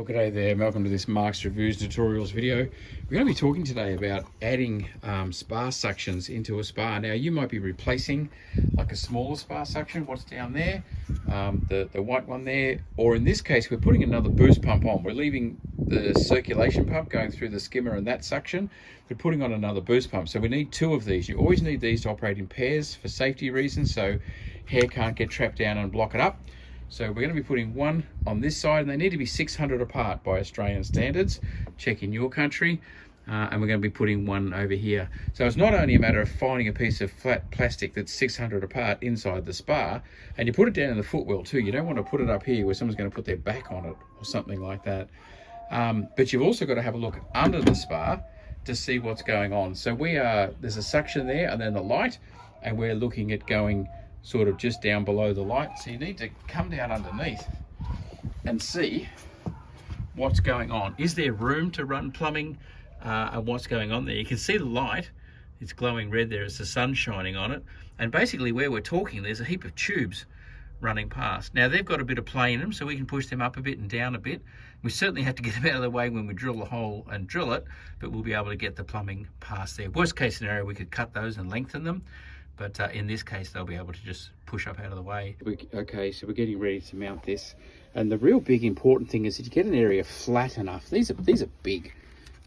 G'day there, welcome to this Mark's Reviews Tutorials video. We're going to be talking today about adding spar suctions into a spar. Now you might be replacing like a smaller spar suction, what's down there, the white one there, or in this case we're putting another boost pump on. We're leaving the circulation pump going through the skimmer and that suction. We're putting on another boost pump, so we need two of these. You always need these to operate in pairs for safety reasons, so hair can't get trapped down and block it up. So we're going to be putting one on this side, and they need to be 600 apart by Australian standards. Check in your country. And we're going to be putting one over here. So it's not only a matter of finding a piece of flat plastic that's 600 apart inside the spar, and you put it down in the footwell too. You don't want to put it up here where someone's going to put their back on it or something like that. But you've also got to have a look under the spar to see what's going on. So there's a suction there and then the light, and we're looking at going sort of just down below the light. So you need to come down underneath and see what's going on. Is there room to run plumbing and what's going on there? You can see the light, it's glowing red there as the sun's shining on it. And basically where we're talking, there's a heap of tubes running past. Now they've got a bit of play in them, so we can push them up a bit and down a bit. We certainly have to get them out of the way when we drill the hole and drill it, but we'll be able to get the plumbing past there. Worst case scenario, we could cut those and lengthen them. But in this case, they'll be able to just push up out of the way. Okay, so we're getting ready to mount this. And the real big important thing is that you get an area flat enough. These are big.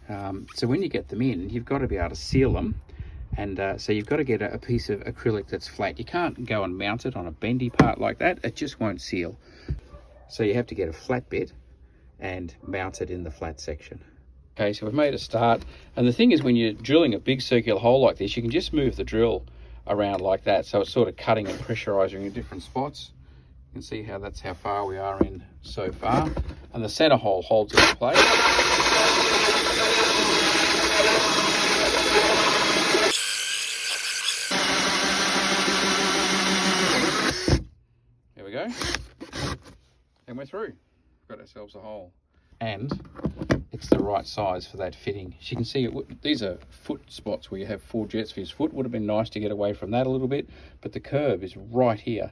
So when you get them in, you've got to be able to seal them. And so you've got to get a piece of acrylic that's flat. You can't go and mount it on a bendy part like that. It just won't seal. So you have to get a flat bit and mount it in the flat section. Okay, so we've made a start. And the thing is, when you're drilling a big circular hole like this, you can just move the drill around like that, so it's sort of cutting and pressurizing in different spots. You can see that's how far we are in so far, and the center hole holds it in place. There we go, and we're through. We've got ourselves a hole, and it's the right size for that fitting. As you can see, these are foot spots where you have 4 jets for his foot. Would have been nice to get away from that a little bit, but the curve is right here.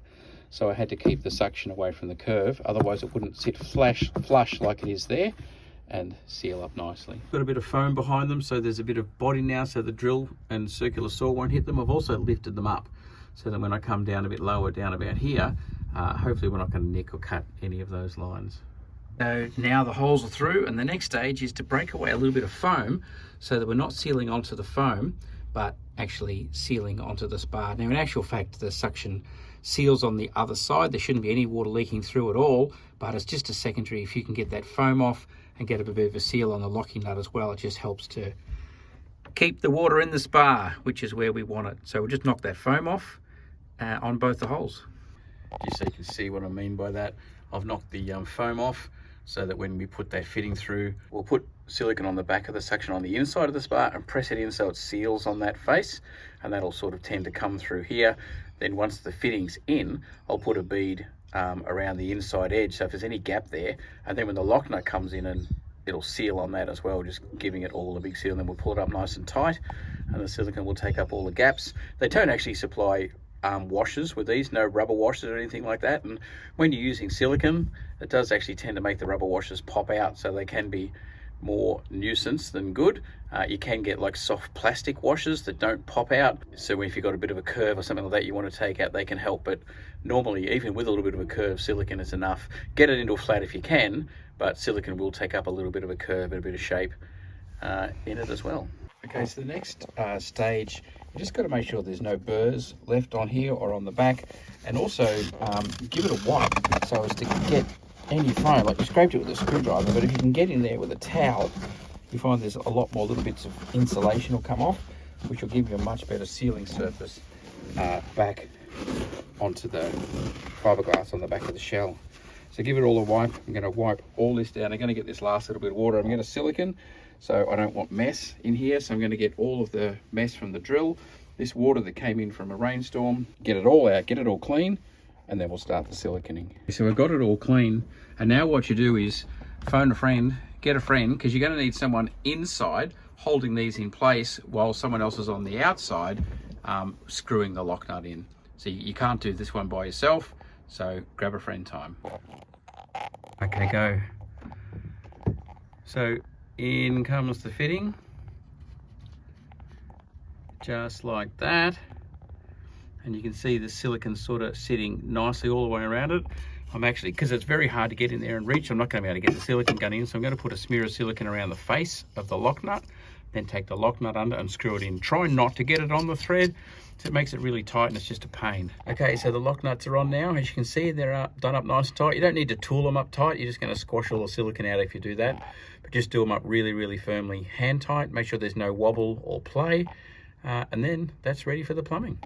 So I had to keep the suction away from the curve, otherwise it wouldn't sit flush like it is there and seal up nicely. Got a bit of foam behind them, so there's a bit of body now, so the drill and circular saw won't hit them. I've also lifted them up so that when I come down a bit lower, down about here, hopefully we're not going to nick or cut any of those lines. So now the holes are through, and the next stage is to break away a little bit of foam so that we're not sealing onto the foam, but actually sealing onto the spar. Now in actual fact, the suction seals on the other side. There shouldn't be any water leaking through at all, but it's just a secondary. If you can get that foam off and get a bit of a seal on the locking nut as well, it just helps to keep the water in the spar, which is where we want it. So we'll just knock that foam off on both the holes. Just so you can see what I mean by that, I've knocked the foam off, so that when we put that fitting through, we'll put silicone on the back of the suction on the inside of the spar and press it in so it seals on that face, and that'll sort of tend to come through here. Then once the fitting's in, I'll put a bead around the inside edge, so if there's any gap there, and then when the lock nut comes in, and it'll seal on that as well, just giving it all a big seal, and then we'll pull it up nice and tight, and the silicone will take up all the gaps. They don't actually supply washers with these, no rubber washers or anything like that, and when you're using silicone, it does actually tend to make the rubber washers pop out, so they can be more nuisance than good. You can get like soft plastic washers that don't pop out, so if you've got a bit of a curve or something like that you want to take out, they can help. But normally, even with a little bit of a curve, silicone is enough. Get it into a flat if you can, but silicone will take up a little bit of a curve and a bit of shape in it as well. Okay, so the next stage, you just got to make sure there's no burrs left on here or on the back, and also give it a wipe so as to get any foam. Like you scraped it with a screwdriver, but if you can get in there with a towel, you find there's a lot more little bits of insulation will come off, which will give you a much better sealing surface back onto the fiberglass on the back of the shell. So give it all a wipe. I'm going to wipe all this down. I'm going to get this last little bit of water. I'm going to silicone, so I don't want mess in here. So I'm going to get all of the mess from the drill, this water that came in from a rainstorm, get it all out, get it all clean, and then we'll start the siliconing. So I've got it all clean, and now what you do is phone a friend, get a friend, because you're going to need someone inside holding these in place while someone else is on the outside screwing the lock nut in. So you can't do this one by yourself, so grab a friend time. Okay, go. So in comes the fitting, just like that. And you can see the silicone sort of sitting nicely all the way around it. I'm actually, because it's very hard to get in there and reach, I'm not going to be able to get the silicone gun in, so I'm going to put a smear of silicone around the face of the lock nut, then take the lock nut under and screw it in. Try not to get it on the thread, so it makes it really tight and it's just a pain. Okay, so the lock nuts are on now. As you can see, they're done up nice and tight. You don't need to tool them up tight, you're just going to squash all the silicone out if you do that, but just do them up really, really firmly, hand tight, make sure there's no wobble or play, and then that's ready for the plumbing.